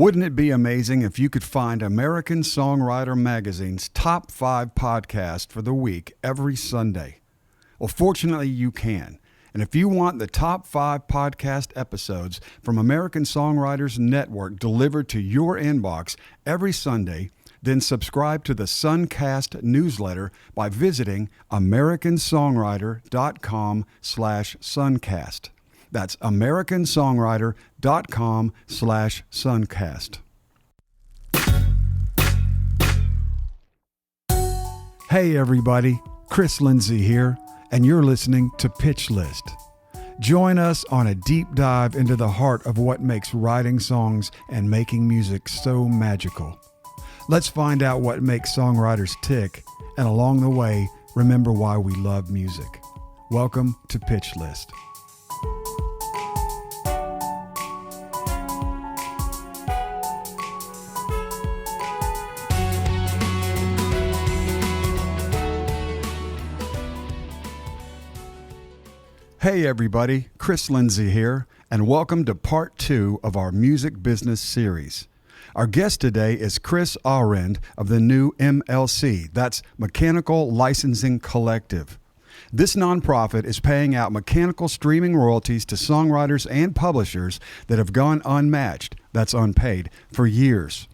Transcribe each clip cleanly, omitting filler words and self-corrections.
Wouldn't it be amazing if you could find American Songwriter Magazine's top 5 podcast for the week every Sunday? Well, fortunately, you can. And if you want the top 5 podcast episodes from American Songwriters Network delivered to your inbox every Sunday, then subscribe to the Suncast newsletter by visiting americansongwriter.com/suncast. That's americansongwriter.com/suncast. Hey everybody, Chris Lindsay here, and you're listening to Pitch List. Join us on a deep dive into the heart of what makes writing songs and making music so magical. Let's find out what makes songwriters tick, and along the way, remember why we love music. Welcome to Pitch List. Hey everybody, Chris Lindsay here, and welcome to part 2 of our Music Business Series. Our guest today is Kris Ahrend of the new MLC, that's Mechanical Licensing Collective. This nonprofit is paying out mechanical streaming royalties to songwriters and publishers that have gone unmatched, that's unpaid, for years.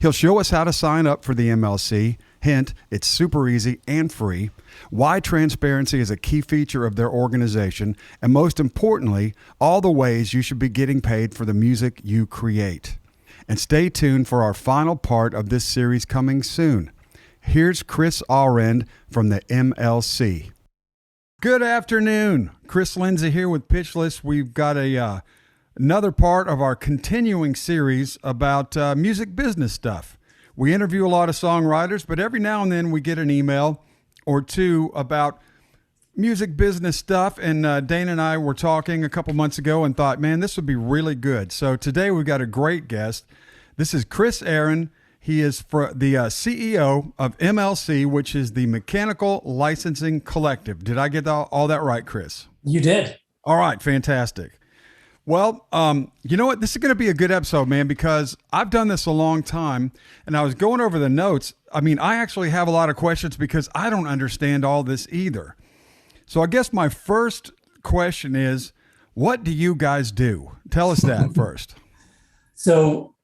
He'll show us how to sign up for the MLC. Hint, it's super easy and free. Why transparency is a key feature of their organization. And most importantly, all the ways you should be getting paid for the music you create. And stay tuned for our final part of this series coming soon. Here's Kris Ahrend from the MLC. Good afternoon. Chris Lindsay here with Pitch List. We've got another part of our continuing series about music business stuff. We interview a lot of songwriters, but every now and then we get an email or two about music business stuff. And Dana and I were talking a couple months ago and thought, man, this would be really good. So today we've got a great guest. This is Kris Ahrend. He is the CEO of MLC, which is the Mechanical Licensing Collective. Did I get all that right, Chris? You did. All right, fantastic. Well, you know what? This is going to be a good episode, man, because I've done this a long time, and I was going over the notes. I mean, I actually have a lot of questions because I don't understand all this either. So I guess my first question is, what do you guys do? Tell us that first. So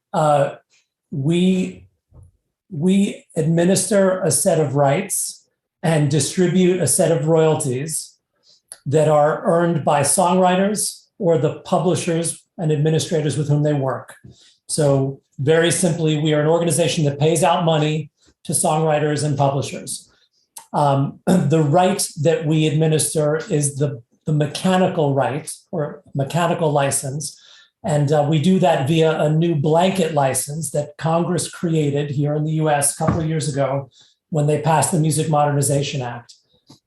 we administer a set of rights and distribute a set of royalties that are earned by songwriters or the publishers and administrators with whom they work. So very simply, we are an organization that pays out money to songwriters and publishers. The right that we administer is the mechanical right or mechanical license. And we do that via a new blanket license that Congress created here in the US a couple of years ago when they passed the Modernization Act.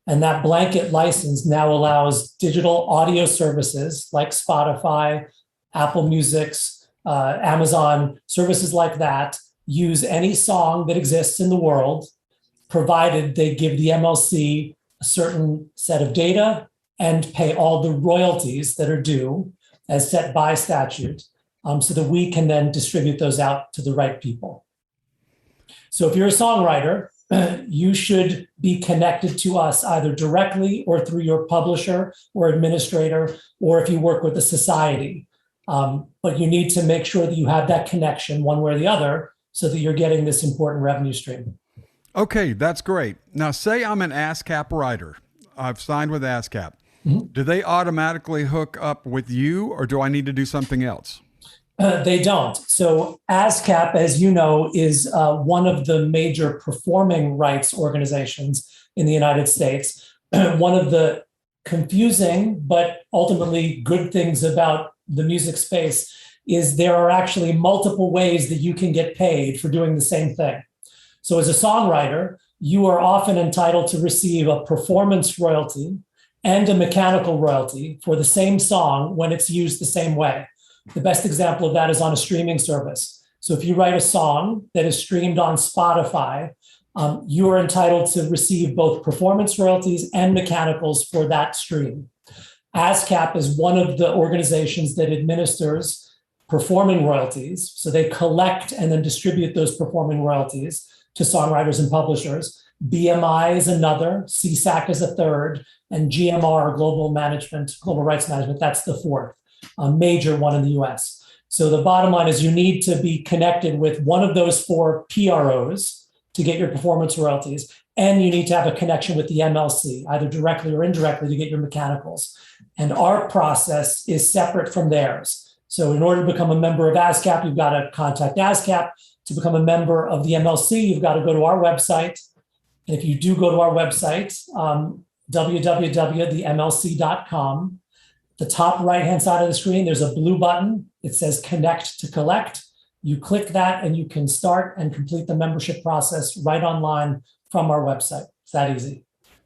And that blanket license now allows digital audio services like Spotify, Apple Music's, Amazon, services like that, use any song that exists in the world, provided they give the MLC a certain set of data and pay all the royalties that are due as set by statute, so that we can then distribute those out to the right people. So if you're a songwriter, you should be connected to us either directly or through your publisher or administrator, or if you work with a society. But you need to make sure that you have that connection one way or the other so that you're getting this important revenue stream. Okay, that's great. Now, say I'm an ASCAP writer. I've signed with ASCAP. Mm-hmm. Do they automatically hook up with you, or do I need to do something else? They don't. So ASCAP, as you know, is one of the major performing rights organizations in the United States. One of the confusing but ultimately good things about the music space is there are actually multiple ways that you can get paid for doing the same thing. So as a songwriter, you are often entitled to receive a performance royalty and a mechanical royalty for the same song when it's used the same way. The best example of that is on a streaming service. So if you write a song that is streamed on Spotify, you are entitled to receive both performance royalties and mechanicals for that stream. ASCAP is one of the organizations that administers performing royalties. So they collect and then distribute those performing royalties to songwriters and publishers. BMI is another, CSAC is a third, and GMR, Global Rights Management, that's the fourth, a major one in the US. So the bottom line is you need to be connected with one of those four PROs to get your performance royalties, and you need to have a connection with the MLC, either directly or indirectly, to get your mechanicals. And our process is separate from theirs. So in order to become a member of ASCAP, you've got to contact ASCAP. To become a member of the MLC, you've got to go to our website. And if you do go to our website, www.themlc.com, the top right-hand side of the screen, there's a blue button. It says Connect to Collect. You click that and you can start and complete the membership process right online from our website. It's that easy.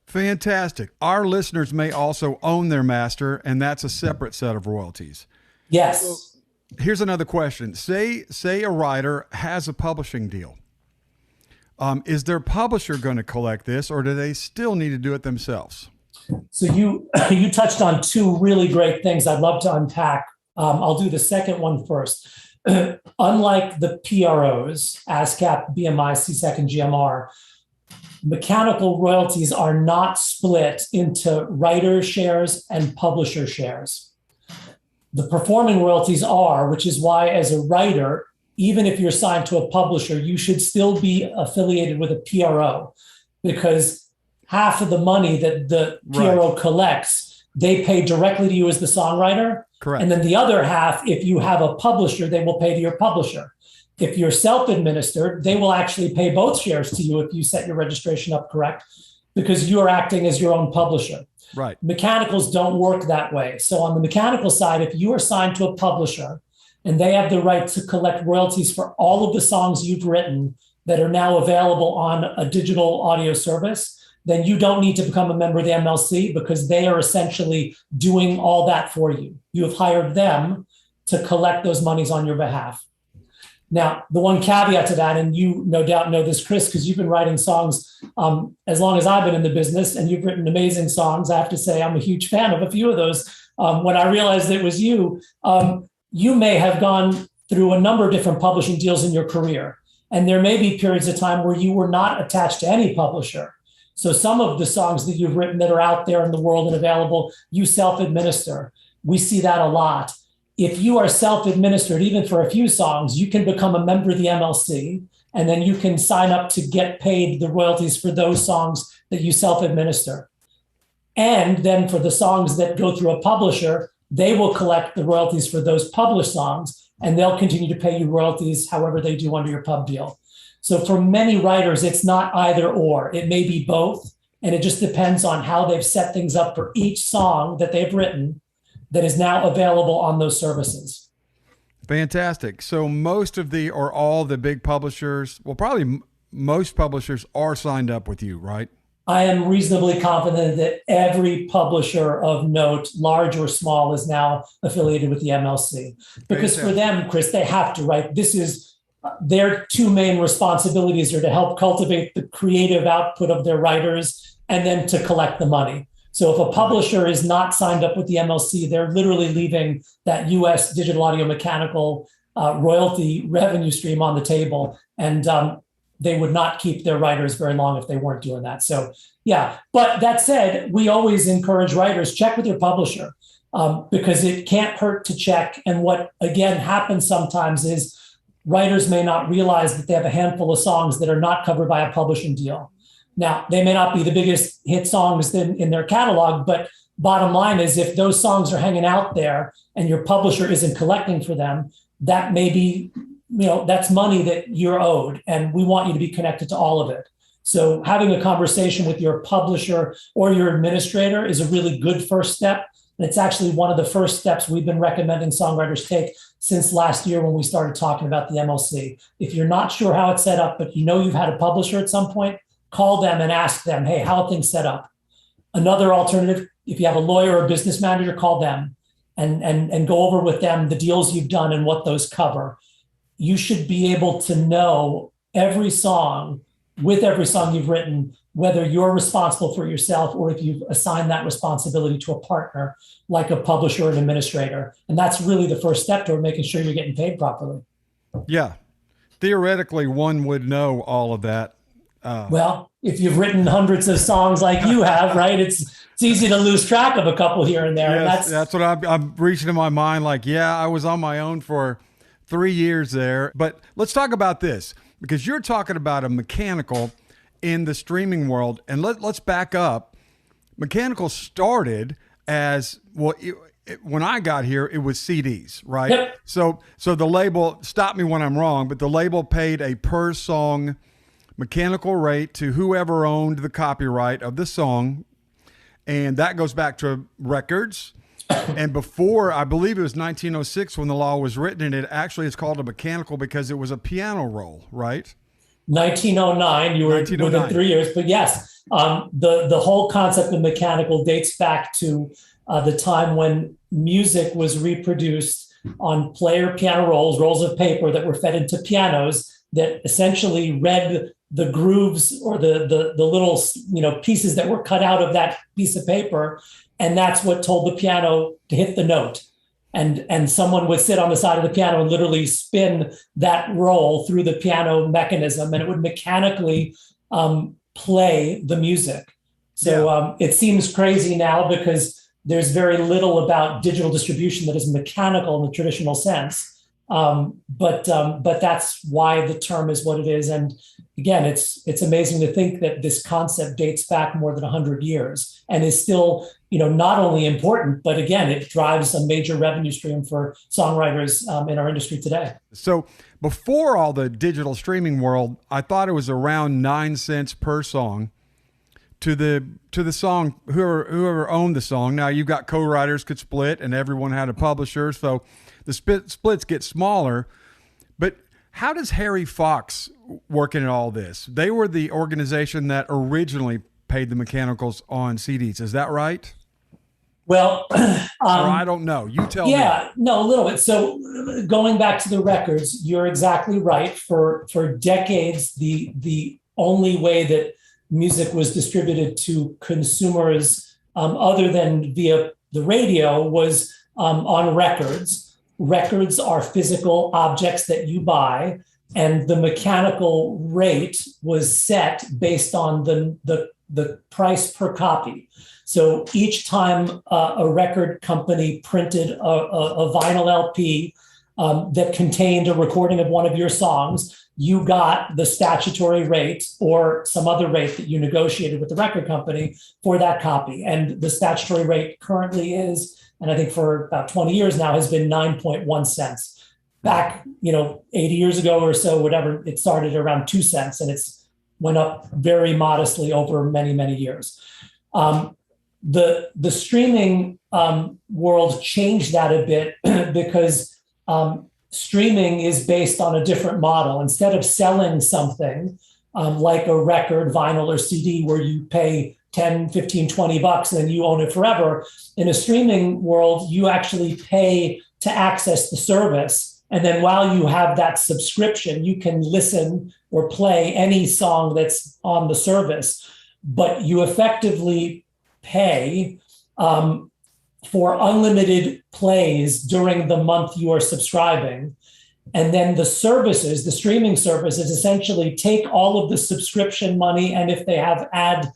Fantastic. Our listeners may also own their master, and that's a separate set of royalties. Yes. So here's another question. Say a writer has a publishing deal. Is their publisher going to collect this, or do they still need to do it themselves? So you touched on two really great things I'd love to unpack. I'll do the second one first. Unlike the PROs, ASCAP, BMI, CSAC, and GMR, mechanical royalties are not split into writer shares and publisher shares. The performing royalties are, which is why as a writer, even if you're signed to a publisher, you should still be affiliated with a PRO, because half of the money that the PRO collects, they pay directly to you as the songwriter. Correct. And then the other half, if you have a publisher, they will pay to your publisher. If you're self-administered, they will actually pay both shares to you if you set your registration up correct, because you are acting as your own publisher. Right. Mechanicals don't work that way. So on the mechanical side, if you are signed to a publisher and they have the right to collect royalties for all of the songs you've written that are now available on a digital audio service, then you don't need to become a member of the MLC, because they are essentially doing all that for you. You have hired them to collect those monies on your behalf. Now, the one caveat to that, and you no doubt know this, Kris, because you've been writing songs as long as I've been in the business, and you've written amazing songs. I have to say I'm a huge fan of a few of those. When I realized it was you, you may have gone through a number of different publishing deals in your career. And there may be periods of time where you were not attached to any publisher. So some of the songs that you've written that are out there in the world and available, you self-administer. We see that a lot. If you are self-administered, even for a few songs, you can become a member of the MLC, and then you can sign up to get paid the royalties for those songs that you self-administer. And then for the songs that go through a publisher, they will collect the royalties for those published songs, and they'll continue to pay you royalties however they do under your pub deal. So for many writers, it's not either or. It may be both, and it just depends on how they've set things up for each song that they've written that is now available on those services. Fantastic. So most of the, or all the big publishers, well, probably most publishers are signed up with you, right? I am reasonably confident that every publisher of note, large or small, is now affiliated with the MLC. Because for them, Kris, they have to, right? This is their two main responsibilities are to help cultivate the creative output of their writers and then to collect the money. So if a publisher is not signed up with the MLC, they're literally leaving that US digital audio mechanical royalty revenue stream on the table. And they would not keep their writers very long if they weren't doing that. So yeah, but that said, we always encourage writers, check with your publisher because it can't hurt to check. And what again happens sometimes is writers may not realize that they have a handful of songs that are not covered by a publishing deal. Now, they may not be the biggest hit songs in their catalog, but bottom line is if those songs are hanging out there and your publisher isn't collecting for them, that may be, that's money that you're owed, and we want you to be connected to all of it. So having a conversation with your publisher or your administrator is a really good first step. And it's actually one of the first steps we've been recommending songwriters take since last year when we started talking about the MLC. If you're not sure how it's set up, but you've had a publisher at some point, call them and ask them, hey, how are things set up? Another alternative, if you have a lawyer or business manager, call them and go over with them the deals you've done and what those cover. You should be able to know every song with every song you've written, whether you're responsible for yourself or if you've assigned that responsibility to a partner, like a publisher or an administrator. And that's really the first step toward making sure you're getting paid properly. Yeah. Theoretically, one would know all of that. Well, if you've written hundreds of songs like you have, right, it's easy to lose track of a couple here and there. Yes, And that's what I'm reaching in my mind. Like, yeah, I was on my own for 3 years there. But let's talk about this, because you're talking about a mechanical in the streaming world. And let's back up. Mechanical started as, well, when I got here, it was CDs, right? Yep. So the label, stop me when I'm wrong, but the label paid a per song mechanical rate to whoever owned the copyright of the song. And that goes back to records. And before, I believe it was 1906 when the law was written, and it actually is called a mechanical because it was a piano roll, right? 1909, you were within 3 years, but yes, the whole concept of mechanical dates back to the time when music was reproduced on player piano rolls of paper that were fed into pianos that essentially read the grooves or the little pieces that were cut out of that piece of paper, and that's what told the piano to hit the note. And someone would sit on the side of the piano and literally spin that roll through the piano mechanism, and it would mechanically play the music. So it seems crazy now because there's very little about digital distribution that is mechanical in the traditional sense. But that's why the term is what it is. And again, it's amazing to think that this concept dates back more than 100 years and is still, not only important, but again, it drives a major revenue stream for songwriters in our industry today. So before all the digital streaming world, I thought it was around 9 cents per song to the song, whoever owned the song. Now you've got co-writers could split, and everyone had a publisher, so the splits get smaller. But how does Harry Fox work in all this? They were the organization that originally paid the mechanicals on CDs. Is that right? Well, or I don't know. You tell me. Yeah, no, a little bit. So going back to the records, you're exactly right. For decades, the only way that music was distributed to consumers other than via the radio was on records. Records are physical objects that you buy, and the mechanical rate was set based on the price per copy. So each time a record company printed a vinyl LP that contained a recording of one of your songs, you got the statutory rate or some other rate that you negotiated with the record company for that copy. And the statutory rate currently is, and I think for about 20 years now, has been 9.1 cents. Back, 80 years ago or so, whatever, it started around 2 cents, and it's went up very modestly over many, many years. The streaming world changed that a bit because streaming is based on a different model. Instead of selling something like a record, vinyl, or CD where you pay 10, 15, 20 bucks and then you own it forever, in a streaming world, you actually pay to access the service. And then while you have that subscription, you can listen or play any song that's on the service, but you effectively pay for unlimited plays during the month you are subscribing. And then the services, the streaming services, essentially take all of the subscription money, and if they have ad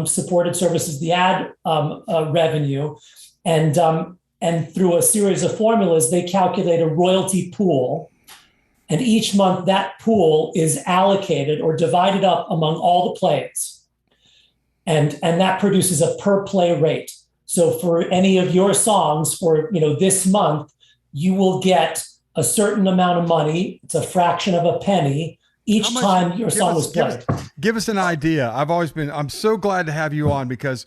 supported services, the ad revenue, and through a series of formulas, they calculate a royalty pool. And each month that pool is allocated or divided up among all the plays. And that produces a per play rate. So for any of your songs for this month, you will get a certain amount of money. It's a fraction of a penny each time your song was played. Give us an idea. I'm so glad to have you on, because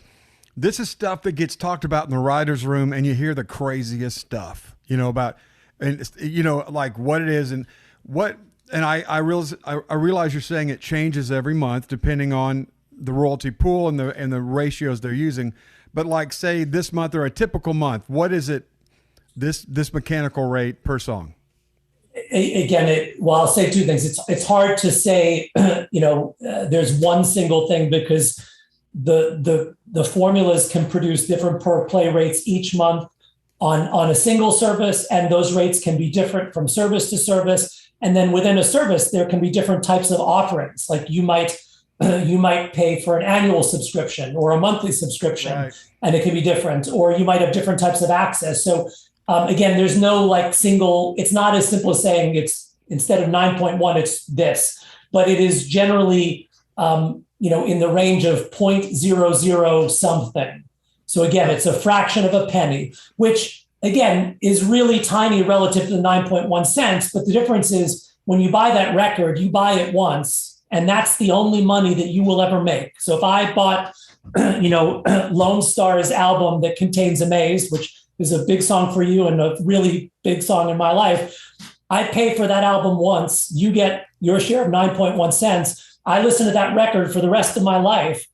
this is stuff that gets talked about in the writer's room, and you hear the craziest stuff, about, and like what it is and what, and I realize you're saying it changes every month depending on the royalty pool and the ratios they're using. But like, say this month or a typical month, what is it, this mechanical rate per song? Well, I'll say two things. It's hard to say, there's one single thing, because the formulas can produce different per play rates each month on a single service, and those rates can be different from service to service. And then within a service, there can be different types of offerings. Like you might pay for an annual subscription or a monthly subscription, right, and it can be different, or you might have different types of access. So again, there's no like single, it's not as simple as saying it's instead of 9.1, it's this, but it is generally, in the range of 0.00 something. So again, it's a fraction of a penny, which again is really tiny relative to the 9.1 cents. But the difference is when you buy that record, you buy it once, and that's the only money that you will ever make. So if I bought, Lone Star's album that contains Amazed, which is a big song for you and a really big song in my life, I pay for that album once. You get your share of 9.1 cents. I listen to that record for the rest of my life,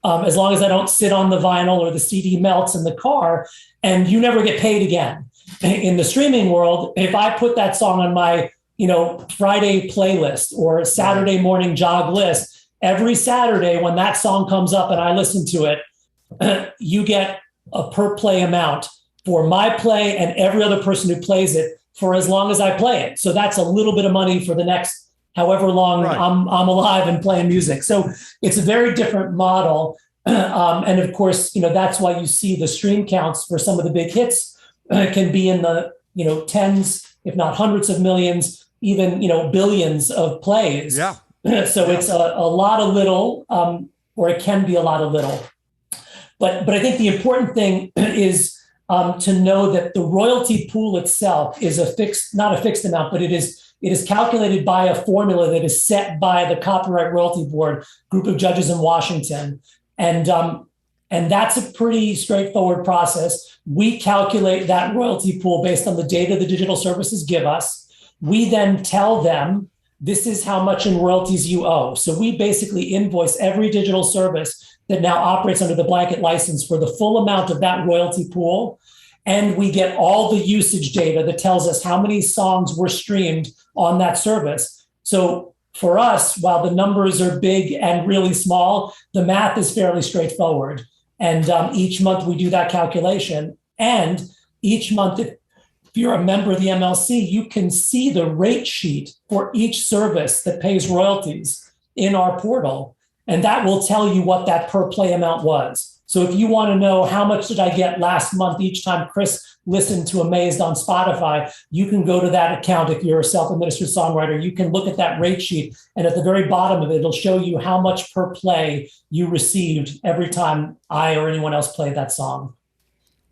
as long as I don't sit on the vinyl or the CD melts in the car, and you never get paid again. In the streaming world, if I put that song on my, Friday playlist or Saturday morning jog list, every Saturday when that song comes up and I listen to it, you get a per play amount for my play and every other person who plays it for as long as I play it. So that's a little bit of money for the next however long, right, I'm alive and playing music. So it's a very different model. And of course, that's why you see the stream counts for some of the big hits can be in the, tens, if not hundreds of millions, even, billions of plays. Yeah. So yeah, it's a lot of little, or it can be a lot of little. But I think the important thing is to know that the royalty pool itself is not a fixed amount, but it is calculated by a formula that is set by the Copyright Royalty Board, group of judges in Washington. And that's a pretty straightforward process. We calculate that royalty pool based on the data the digital services give us. We then tell them, this is how much in royalties you owe. So we basically invoice every digital service that now operates under the blanket license for the full amount of that royalty pool. And we get all the usage data that tells us how many songs were streamed on that service. So for us, while the numbers are big and really small, the math is fairly straightforward. And each month we do that calculation. And each month, if you're a member of the MLC, you can see the rate sheet for each service that pays royalties in our portal. And that will tell you what that per play amount was. So if you want to know how much did I get last month each time Kris listened to Amazed on Spotify, you can go to that account. If you're a self-administered songwriter, you can look at that rate sheet, and at the very bottom of it, it'll show you how much per play you received every time I or anyone else played that song.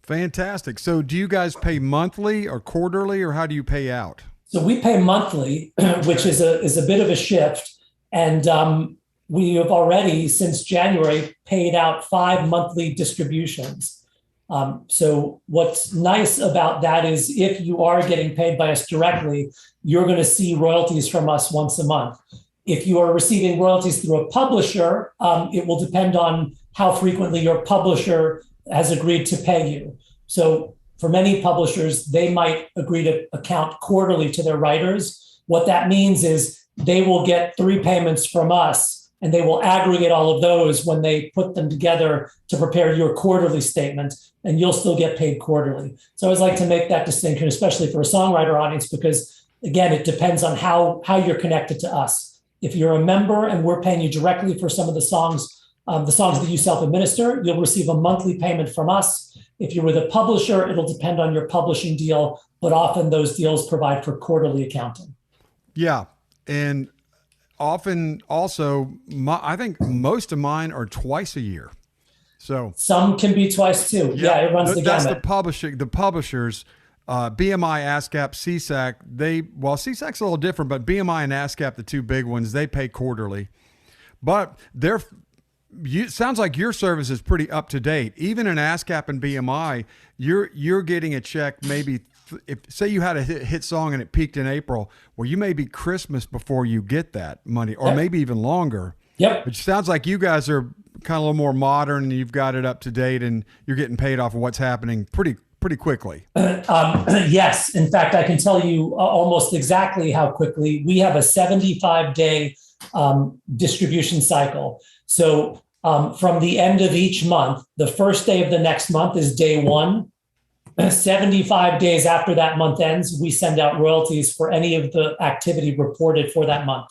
Fantastic. So do you guys pay monthly or quarterly, or how do you pay out? So we pay monthly, which is a bit of a shift. And we have already, since January, paid out 5 monthly distributions. So what's nice about that is if you are getting paid by us directly, you're going to see royalties from us once a month. If you are receiving royalties through a publisher, it will depend on how frequently your publisher has agreed to pay you. So for many publishers, they might agree to account quarterly to their writers. What that means is they will get 3 payments from us, and they will aggregate all of those when they put them together to prepare your quarterly statement, and you'll still get paid quarterly. So I always like to make that distinction, especially for a songwriter audience, because again, it depends on how you're connected to us. If you're a member and we're paying you directly for some of the songs that you self-administer, you'll receive a monthly payment from us. If you're with a publisher, it'll depend on your publishing deal, but often those deals provide for quarterly accounting. Yeah. And often also, I think most of mine are twice a year. So some can be twice too. Yeah, it runs the gamut. That's the publishers, BMI, ASCAP, CSAC, CSAC's a little different, but BMI and ASCAP, the two big ones, they pay quarterly. But sounds like your service is pretty up to date. Even in ASCAP and BMI, you're getting a check maybe if say you had a hit song and it peaked in April, well, you may be Christmas before you get that money, or maybe even longer. Yep. Which sounds like you guys are kind of a little more modern and you've got it up to date and you're getting paid off of what's happening pretty pretty quickly. Yes. In fact, I can tell you almost exactly how quickly. We have a 75-day distribution cycle. So from the end of each month, the first day of the next month is day one. 75 days after that month ends, we send out royalties for any of the activity reported for that month.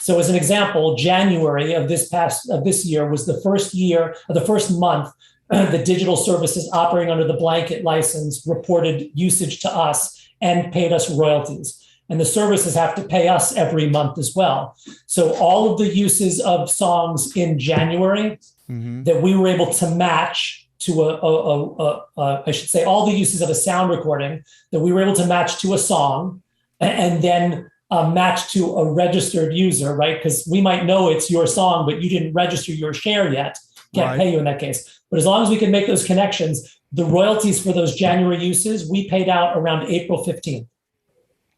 So as an example, January of this year was the first month the digital services operating under the blanket license reported usage to us and paid us royalties. And the services have to pay us every month as well. So all of the uses of songs in January that we were able to match to I should say, all the uses of a sound recording that we were able to match to a song and then match to a registered user, right? Because we might know it's your song, but you didn't register your share yet. Can't pay you in that case. But as long as we can make those connections, the royalties for those January uses, we paid out around April 15th.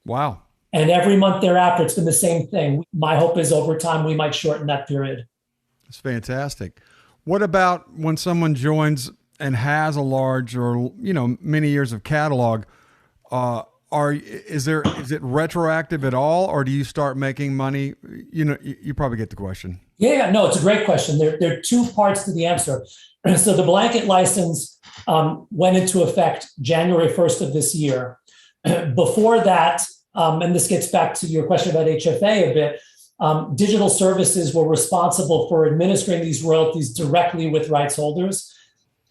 Wow. And every month thereafter, it's been the same thing. My hope is over time, we might shorten that period. That's fantastic. What about when someone joins and has a large or, many years of catalog? Is it retroactive at all, or do you start making money? You probably get the question. Yeah, no, it's a great question. There are two parts to the answer. So the blanket license went into effect January 1st of this year. Before that, and this gets back to your question about HFA a bit, digital services were responsible for administering these royalties directly with rights holders.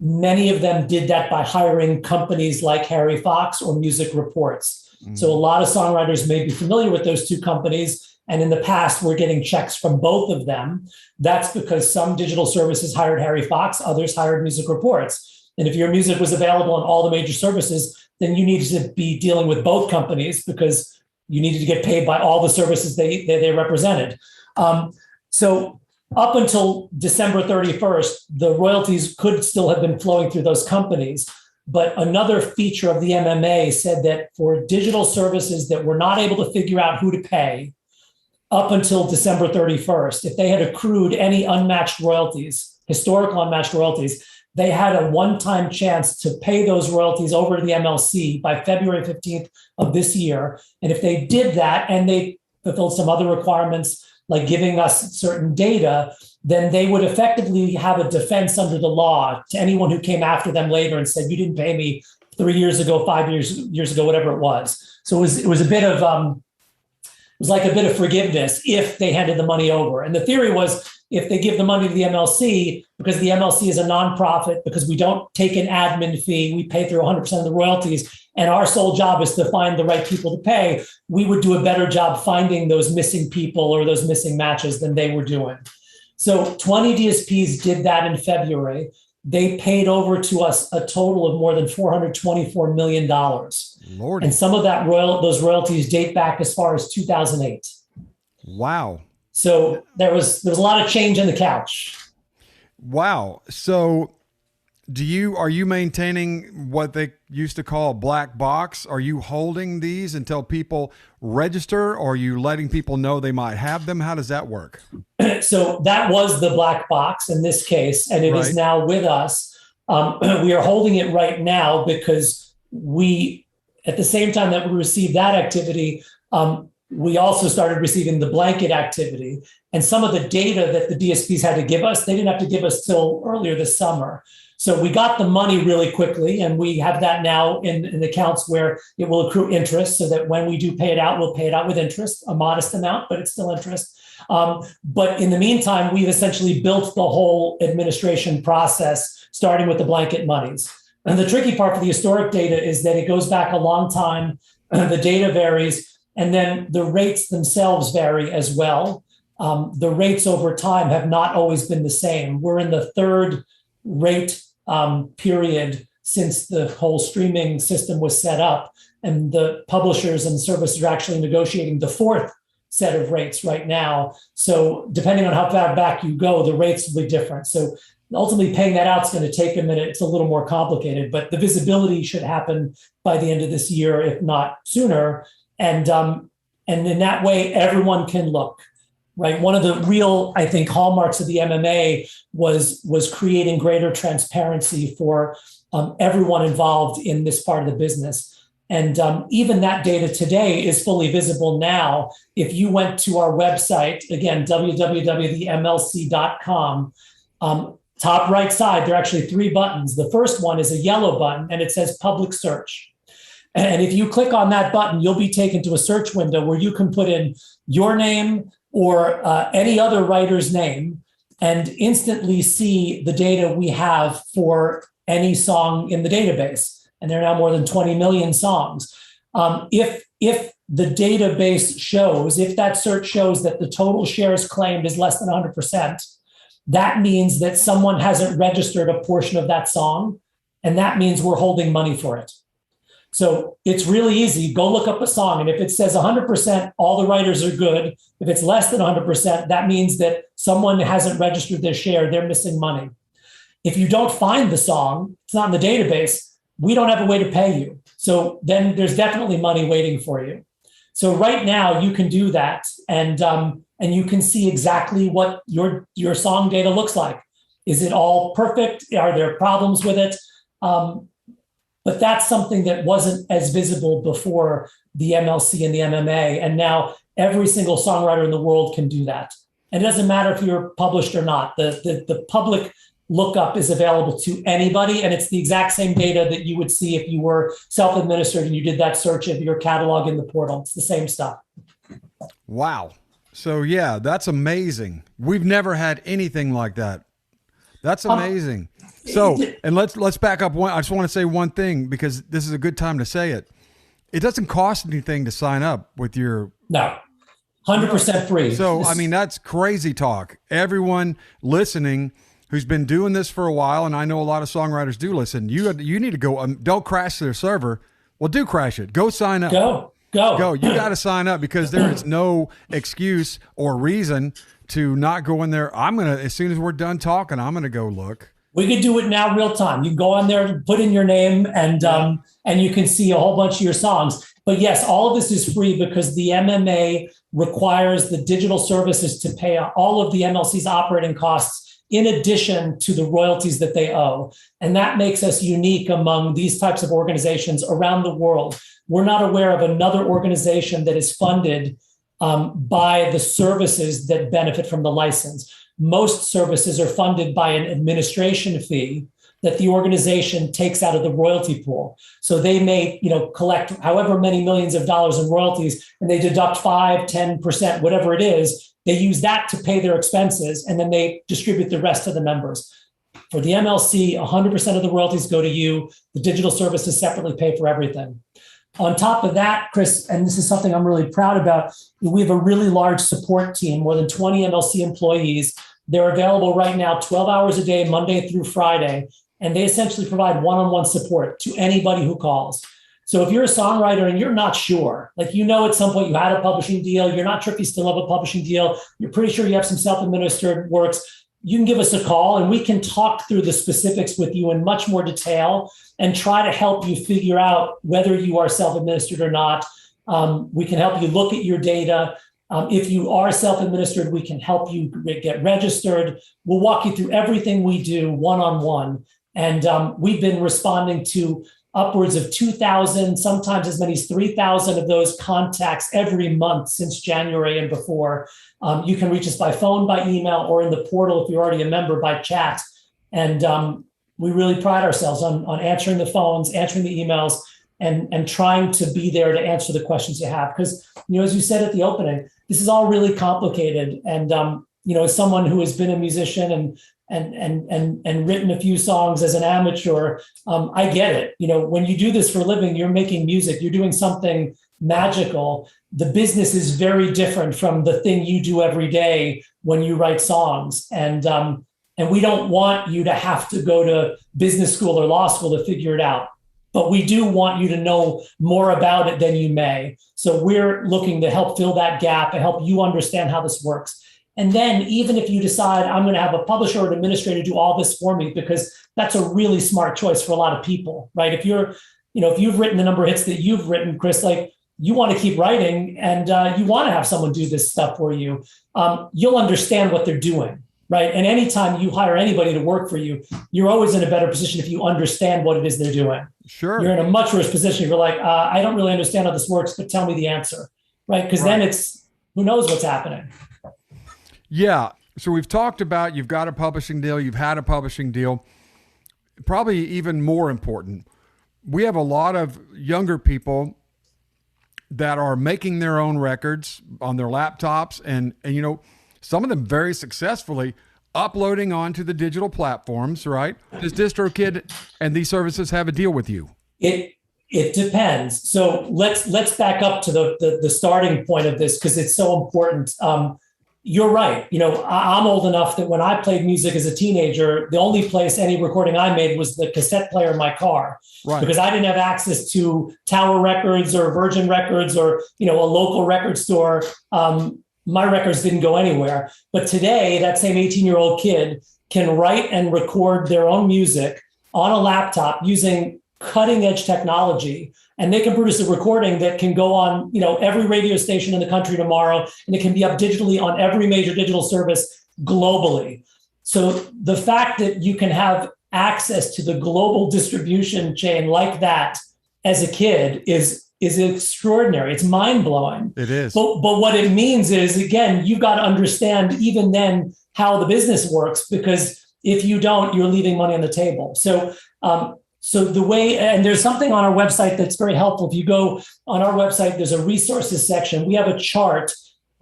Many of them did that by hiring companies like Harry Fox or Music Reports. So a lot of songwriters may be familiar with those two companies. And in the past, we're getting checks from both of them. That's because some digital services hired Harry Fox, others hired Music Reports. And if your music was available on all the major services, then you needed to be dealing with both companies because you needed to get paid by all the services they represented. So up until December 31st, the royalties could still have been flowing through those companies. But another feature of the MMA said that for digital services that were not able to figure out who to pay up until December 31st, if they had accrued any unmatched royalties, historical unmatched royalties, they had a one-time chance to pay those royalties over to the MLC by February 15th of this year. And if they did that and they fulfilled some other requirements, like giving us certain data, then they would effectively have a defense under the law to anyone who came after them later and said, you didn't pay me 3 years ago, 5 years ago, whatever it was. So it was a bit of, it was like a bit of forgiveness if they handed the money over. And the theory was, if they give the money to the MLC, because the MLC is a nonprofit, because we don't take an admin fee, we pay through 100% of the royalties, and our sole job is to find the right people to pay, we would do a better job finding those missing people or those missing matches than they were doing. So 20 DSPs did that in February. They paid over to us a total of more than $424 million. Lord. And some of those royalties date back as far as 2008. Wow. So there was a lot of change in the couch. Wow. So are you maintaining what they used to call a black box? Are you holding these until people register, or are you letting people know they might have them? How does that work? So that was the black box in this case, and it is now with us. We are holding it right now because at the same time that we received that activity, we also started receiving the blanket activity. And some of the data that the DSPs had to give us, they didn't have to give us till earlier this summer. So we got the money really quickly, and we have that now in accounts where it will accrue interest, so that when we do pay it out, we'll pay it out with interest, a modest amount, but it's still interest. But in the meantime, we've essentially built the whole administration process, starting with the blanket monies. And the tricky part for the historic data is that it goes back a long time. The data varies, and then the rates themselves vary as well. The rates over time have not always been the same. We're in the third rate period since the whole streaming system was set up, and the publishers and services are actually negotiating the fourth set of rates right now. So depending on how far back you go, the rates will be different. So ultimately paying that out is going to take a minute. It's a little more complicated, but the visibility should happen by the end of this year, if not sooner. And in that way, everyone can look. Right. One of the real, I think, hallmarks of the MMA was creating greater transparency for everyone involved in this part of the business. And even that data today is fully visible now. If you went to our website, again, www.themlc.com, top right side, there are actually 3 buttons. The first one is a yellow button, and it says public search. And if you click on that button, you'll be taken to a search window where you can put in your name or any other writer's name and instantly see the data we have for any song in the database. And there are now more than 20 million songs. If the database shows, if that search shows that the total shares claimed is less than 100%, that means that someone hasn't registered a portion of that song, and that means we're holding money for it. So it's really easy. Go look up a song, and if it says 100%, all the writers are good. If it's less than 100%, that means that someone hasn't registered their share. They're missing money. If you don't find the song, it's not in the database, we don't have a way to pay you. So then there's definitely money waiting for you. So right now you can do that, and you can see exactly what your song data looks like. Is it all perfect? Are there problems with it? But that's something that wasn't as visible before the MLC and the MMA. And now every single songwriter in the world can do that. And it doesn't matter if you're published or not. The public lookup is available to anybody, and it's the exact same data that you would see if you were self-administered and you did that search of your catalog in the portal. It's the same stuff. Wow. So yeah, that's amazing. We've never had anything like that. That's amazing. So, and let's back up one. I just want to say one thing, because this is a good time to say it. It doesn't cost anything to sign up with your. No, 100% free. So, I mean, that's crazy talk. Everyone listening who's been doing this for a while, and I know a lot of songwriters do listen, you need to go, don't crash their server. Well, do crash it. Go sign up. Go. You got to sign up, because there is no excuse or reason to not go in there. As soon as we're done talking, I'm going to go look. We could do it now real time. You can go on there, put in your name, and you can see a whole bunch of your songs. But yes, all of this is free because the MMA requires the digital services to pay all of the MLC's operating costs in addition to the royalties that they owe. And that makes us unique among these types of organizations around the world. We're not aware of another organization that is funded by the services that benefit from the license. Most services are funded by an administration fee that the organization takes out of the royalty pool. So they may, collect however many millions of dollars in royalties, and they deduct 5, 10%, whatever it is. They use that to pay their expenses, and then they distribute the rest to the members. For the MLC, 100% of the royalties go to you. The digital services separately pay for everything. On top of that, Kris, and this is something I'm really proud about, we have a really large support team, more than 20 MLC employees. They're available right now 12 hours a day, Monday through Friday, and they essentially provide one-on-one support to anybody who calls. So if you're a songwriter and you're not sure, at some point you had a publishing deal, you're not sure if you still have a publishing deal, you're pretty sure you have some self-administered works, you can give us a call and we can talk through the specifics with you in much more detail and try to help you figure out whether you are self-administered or not. We can help you look at your data. If you are self-administered, we can help you get registered. We'll walk you through everything we do one-on-one. And we've been responding to upwards of 2,000, sometimes as many as 3,000 of those contacts every month since January and before. You can reach us by phone, by email, or in the portal if you're already a member, by chat. And we really pride ourselves on answering the phones, answering the emails, and trying to be there to answer the questions you have. Because, as you said at the opening, this is all really complicated. And, as someone who has been a musician and written a few songs as an amateur, I get it. When you do this for a living, you're making music, you're doing something magical. The business is very different from the thing you do every day when you write songs. And we don't want you to have to go to business school or law school to figure it out. But we do want you to know more about it than you may. So we're looking to help fill that gap and help you understand how this works. And then even if you decide I'm going to have a publisher or an administrator do all this for me, because that's a really smart choice for a lot of people, right? If you've written the number of hits that you've written, Kris, you want to keep writing and you want to have someone do this stuff for you. You'll understand what they're doing. right? And anytime you hire anybody to work for you, you're always in a better position if you understand what it is they're doing. Sure. You're in a much worse position if you're like, I don't really understand how this works, but tell me the answer, right? Because then it's, who knows what's happening. Yeah. So we've talked about, you've got a publishing deal, you've had a publishing deal. Probably even more important, we have a lot of younger people that are making their own records on their laptops and you know, some of them very successfully uploading onto the digital platforms, right? Does DistroKid and these services have a deal with you? It depends. So let's back up to the starting point of this because it's so important. You're right. You know, I'm old enough that when I played music as a teenager, the only place any recording I made was the cassette player in my car, right? Because I didn't have access to Tower Records or Virgin Records or, you know, a local record store. My records didn't go anywhere. But today, that same 18-year-old kid can write and record their own music on a laptop using cutting edge technology. And they can produce a recording that can go on, you know, every radio station in the country tomorrow, and it can be up digitally on every major digital service globally. So the fact that you can have access to the global distribution chain like that as a kid is extraordinary. It's mind-blowing. It is. But what it means is, again, you've got to understand even then how the business works, because if you don't, you're leaving money on the table. So the way, and there's something on our website that's very helpful. If you go on our website, there's a resources section. We have a chart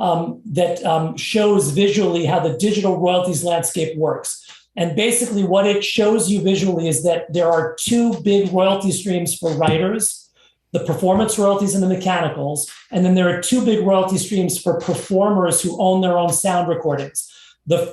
that shows visually how the digital royalties landscape works. And basically what it shows you visually is that there are two big royalty streams for writers, the performance royalties and the mechanicals. And then there are two big royalty streams for performers who own their own sound recordings.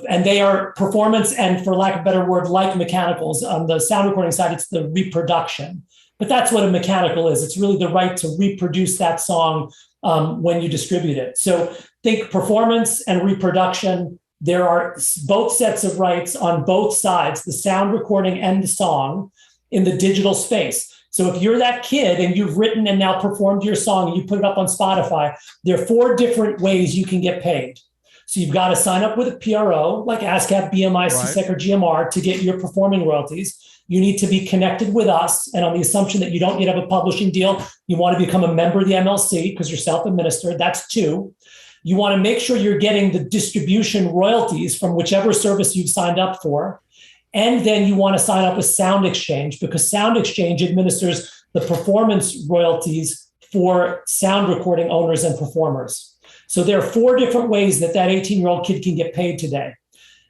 And they are performance and, for lack of a better word, like mechanicals. On the sound recording side, it's the reproduction. But that's what a mechanical is. It's really the right to reproduce that song when you distribute it. So think performance and reproduction. There are both sets of rights on both sides, the sound recording and the song, in the digital space. So if you're that kid and you've written and now performed your song and you put it up on Spotify, there are 4 different ways you can get paid. So you've got to sign up with a PRO like ASCAP, BMI, CSEC, or GMR to get your performing royalties. You need to be connected with us. And on the assumption that you don't yet have a publishing deal, you want to become a member of the MLC because you're self-administered. That's 2. You want to make sure you're getting the distribution royalties from whichever service you've signed up for. And then you want to sign up with Sound Exchange because Sound Exchange administers the performance royalties for sound recording owners and performers. So there are 4 different ways that 18-year-old kid can get paid today.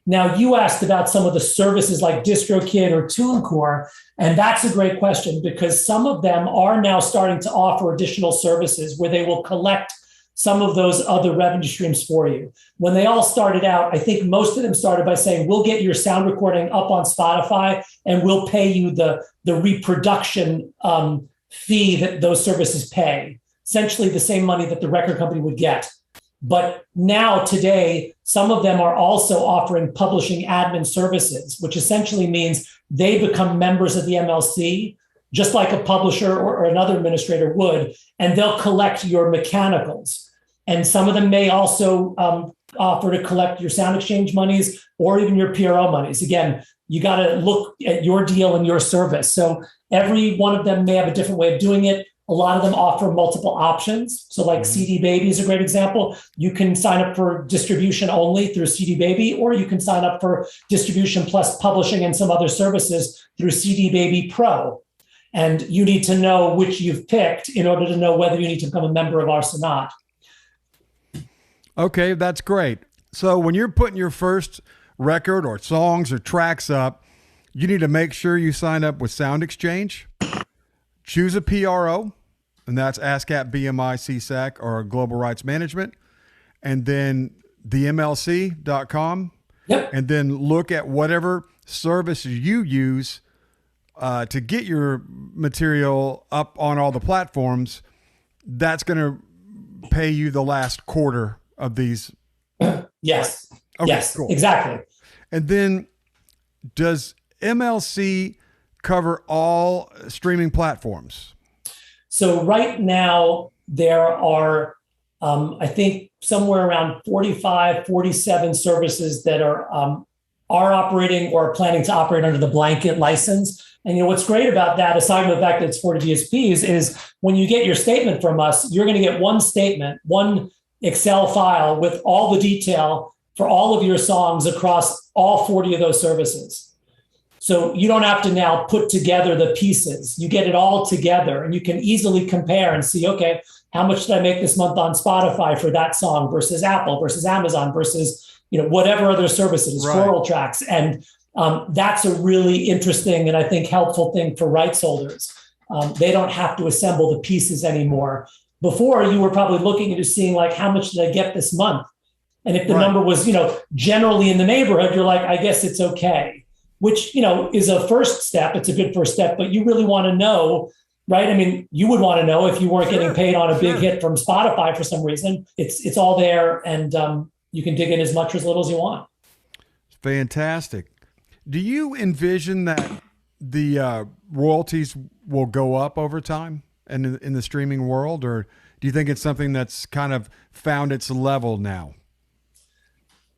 Now, you asked about some of the services like DistroKid or TuneCore, and that's a great question because some of them are now starting to offer additional services where they will collect some of those other revenue streams for you. When they all started out, I think most of them started by saying, we'll get your sound recording up on Spotify and we'll pay you the reproduction fee that those services pay, essentially the same money that the record company would get. But now today, some of them are also offering publishing admin services, which essentially means they become members of the MLC, just like a publisher or another administrator would, and they'll collect your mechanicals. And some of them may also offer to collect your Sound Exchange monies or even your PRO monies. Again, you got to look at your deal and your service. So every one of them may have a different way of doing it. A lot of them offer multiple options. So like CD Baby is a great example. You can sign up for distribution only through CD Baby, or you can sign up for distribution plus publishing and some other services through CD Baby Pro. And you need to know which you've picked in order to know whether you need to become a member of ours or not. Okay, that's great. So when you're putting your first record or songs or tracks up, you need to make sure you sign up with Sound Exchange. Choose a PRO, and that's ASCAP, BMI, CSAC, or Global Rights Management, and then the MLC.com, and then look at whatever service you use to get your material up on all the platforms. That's going to pay you the last quarter of these. Yes. Okay, yes, cool. Exactly. And then does MLC cover all streaming platforms? So right now there are, I think somewhere around 45, 47 services that are are operating or are planning to operate under the blanket license. And what's great about that, aside from the fact that it's 40 DSPs, is when you get your statement from us, you're going to get one statement, one Excel file with all the detail for all of your songs across all 40 of those services. So you don't have to now put together the pieces. You get it all together and you can easily compare and see, okay, how much did I make this month on Spotify for that song versus Apple versus Amazon versus, whatever other services, right. Floral Tracks. And that's a really interesting and I think helpful thing for rights holders. They don't have to assemble the pieces anymore. Before, you were probably looking into seeing like, how much did I get this month? And if the number was, generally in the neighborhood, you're like, I guess it's okay, which, is a first step. It's a good first step, but you really want to know, right? I mean, you would want to know if you weren't getting paid on a big hit from Spotify for some reason. It's all there, and you can dig in as much or as little as you want. Fantastic. Do you envision that the royalties will go up over time in the streaming world, or do you think it's something that's kind of found its level now?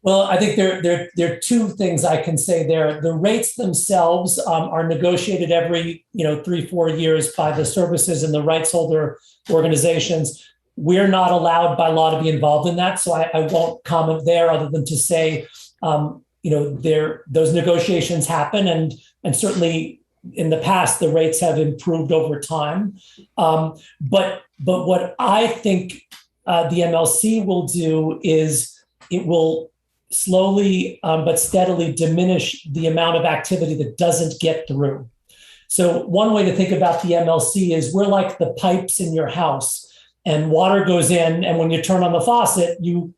Well, I think there are two things I can say there. The rates themselves are negotiated every 3-4 years by the services and the rights holder organizations. We're not allowed by law to be involved in that, so I won't comment there other than to say, those negotiations happen, and certainly in the past the rates have improved over time. But what I think the MLC will do is it will slowly but steadily diminish the amount of activity that doesn't get through. So one way to think about the MLC is we're like the pipes in your house, and water goes in, and when you turn on the faucet, you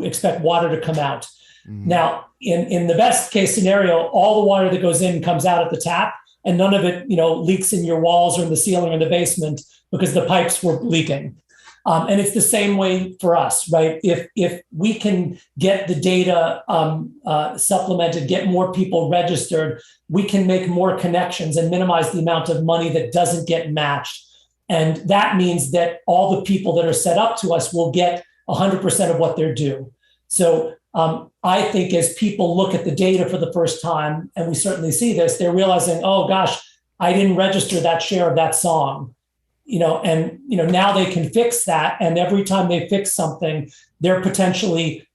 expect water to come out. Mm-hmm. Now, in the best case scenario, all the water that goes in comes out at the tap, and none of it leaks in your walls or in the ceiling or the basement because the pipes were leaking. And it's the same way for us, right? If we can get the data supplemented, get more people registered, we can make more connections and minimize the amount of money that doesn't get matched. And that means that all the people that are set up to us will get 100% of what they're due. So I think as people look at the data for the first time, and we certainly see this, they're realizing, oh gosh, I didn't register that share of that song. Now they can fix that. And every time they fix something, they're potentially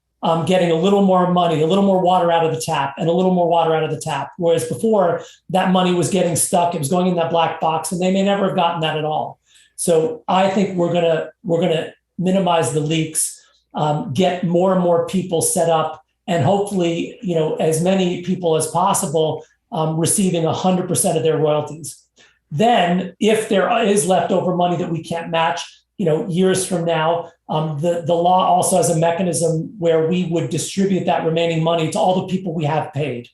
getting a little more money, a little more water out of the tap and a little more water out of the tap. Whereas before that money was getting stuck, it was going in that black box and they may never have gotten that at all. So I think we're gonna minimize the leaks, get more and more people set up, and hopefully, as many people as possible receiving 100% of their royalties. Then, if there is leftover money that we can't match, years from now, the law also has a mechanism where we would distribute that remaining money to all the people we have paid.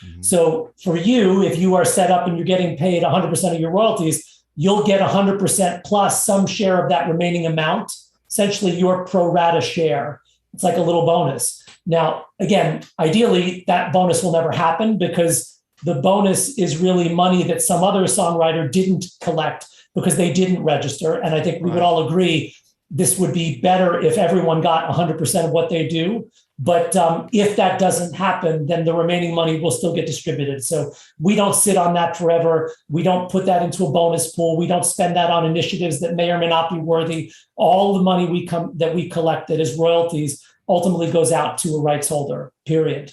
Mm-hmm. So for you, if you are set up and you're getting paid 100% of your royalties, you'll get 100% plus some share of that remaining amount, essentially your pro rata share. It's like a little bonus. Now, again, ideally, that bonus will never happen because the bonus is really money that some other songwriter didn't collect because they didn't register. And I think we would all agree this would be better if everyone got 100% of what they do. But if that doesn't happen, then the remaining money will still get distributed. So we don't sit on that forever. We don't put that into a bonus pool. We don't spend that on initiatives that may or may not be worthy. All the money that we collected as royalties ultimately goes out to a rights holder, period.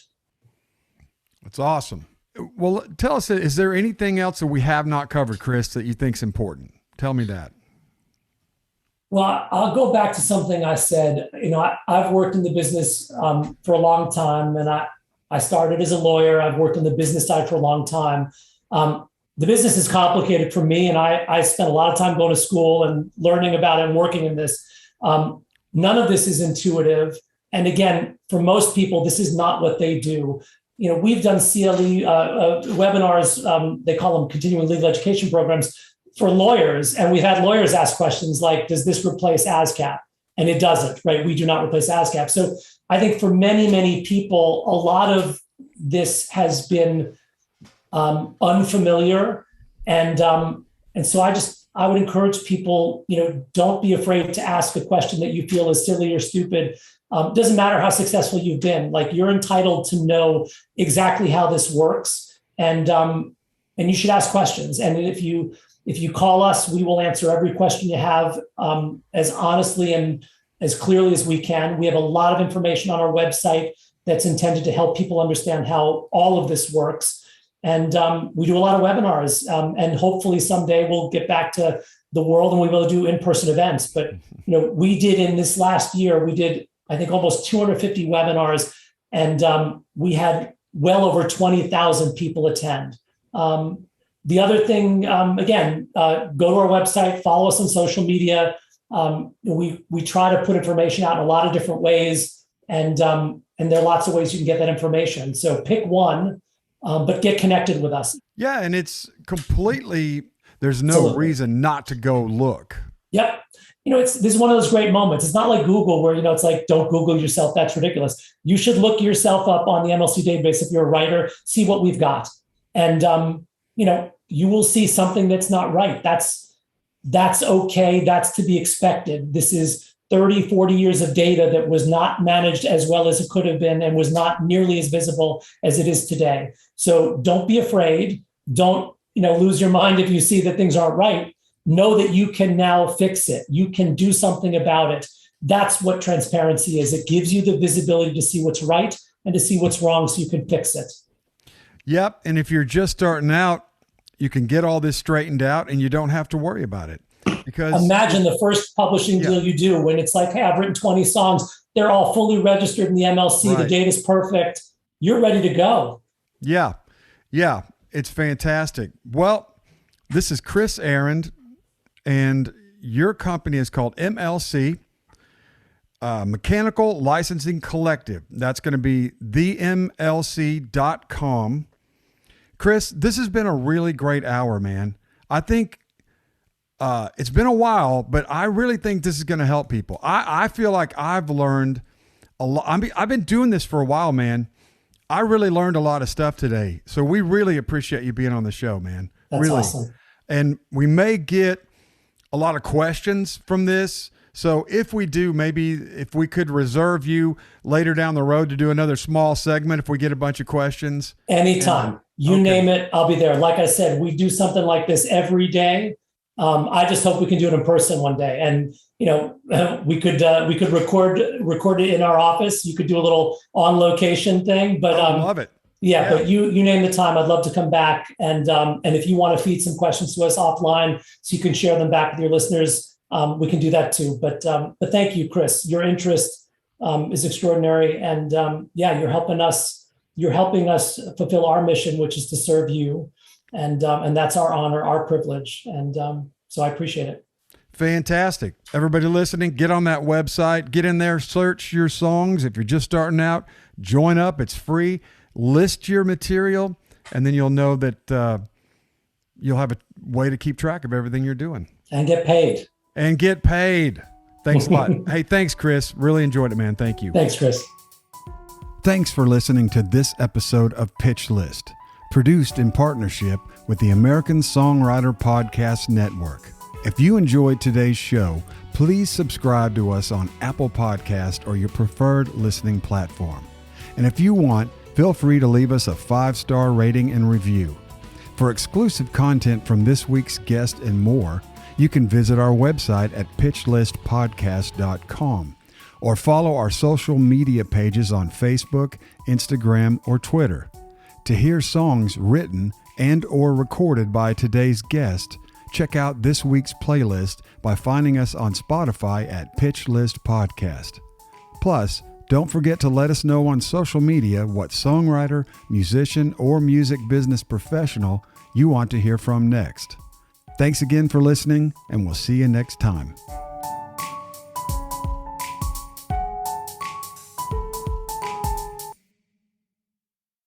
That's awesome. Well, tell us, is there anything else that we have not covered, Kris, that you think is important? Tell me that. Well, I'll go back to something I said. I've worked in the business for a long time, and I started as a lawyer. I've worked on the business side for a long time. The business is complicated for me, and I spent a lot of time going to school and learning about it and working in this. None of this is intuitive. And again, for most people, this is not what they do. We've done CLE webinars, they call them continuing legal education programs for lawyers. And we've had lawyers ask questions like, does this replace ASCAP? And it doesn't, right? We do not replace ASCAP. So I think for many, many people, a lot of this has been unfamiliar. And so I would encourage people, don't be afraid to ask a question that you feel is silly or stupid. Doesn't matter how successful you've been. Like, you're entitled to know exactly how this works, and you should ask questions. And if you call us, we will answer every question you have as honestly and as clearly as we can. We have a lot of information on our website that's intended to help people understand how all of this works. And we do a lot of webinars, and hopefully someday we'll get back to the world and we will do in-person events. But we did, in this last year, we did, I think, almost 250 webinars, and we had well over 20,000 people attend. The other thing, again, go to our website, follow us on social media. We try to put information out in a lot of different ways, and there are lots of ways you can get that information. So pick one, but get connected with us. Yeah, and it's completely, there's no Absolutely. reason not to go look. Yep. This is one of those great moments. It's not like Google where, it's like, don't Google yourself. That's ridiculous. You should look yourself up on the MLC database if you're a writer, see what we've got. And, you will see something that's not right. That's okay. That's to be expected. This is 30, 40 years of data that was not managed as well as it could have been and was not nearly as visible as it is today. So don't be afraid. Don't, lose your mind if you see that things aren't right. Know that you can now fix it. You can do something about it. That's what transparency is. It gives you the visibility to see what's right and to see what's wrong so you can fix it. Yep. And if you're just starting out, you can get all this straightened out and you don't have to worry about it. Because imagine the first publishing deal you do when it's like, hey, I've written 20 songs. They're all fully registered in the MLC. Right. The data's perfect. You're ready to go. Yeah. Yeah. It's fantastic. Well, this is Kris Ahrend, and your company is called MLC, Mechanical Licensing Collective. That's going to be themlc.com. Kris, this has been a really great hour, man. I think it's been a while, but I really think this is going to help people. I feel like I've learned a lot. I've been doing this for a while, man. I really learned a lot of stuff today. So we really appreciate you being on the show, man. That's really awesome. And we may get a lot of questions from this. So if we do, maybe if we could reserve you later down the road to do another small segment, if we get a bunch of questions. Anytime. You name it, I'll be there. Like I said, we do something like this every day. I just hope we can do it in person one day. And, we could record it in our office. You could do a little on location thing, but I love it. Yeah, but you name the time. I'd love to come back. And if you want to feed some questions to us offline so you can share them back with your listeners, we can do that too. But thank you, Kris. Your interest is extraordinary. And you're helping us fulfill our mission, which is to serve you. And that's our honor, our privilege. And so I appreciate it. Fantastic. Everybody listening, get on that website, get in there, search your songs. If you're just starting out, join up. It's free. List your material, and then you'll know that you'll have a way to keep track of everything you're doing. And get paid. Thanks a lot. Hey, thanks, Kris. Really enjoyed it, man. Thank you. Thanks, Kris. Thanks for listening to this episode of Pitch List, produced in partnership with the American Songwriter Podcast Network. If you enjoyed today's show, please subscribe to us on Apple Podcast or your preferred listening platform. And if you want, feel free to leave us a 5-star rating and review. For exclusive content from this week's guest and more, you can visit our website at pitchlistpodcast.com or follow our social media pages on Facebook, Instagram, or Twitter. To hear songs written and or recorded by today's guest, check out this week's playlist by finding us on Spotify at Pitch List Podcast. Plus, don't forget to let us know on social media what songwriter, musician, or music business professional you want to hear from next. Thanks again for listening, and we'll see you next time.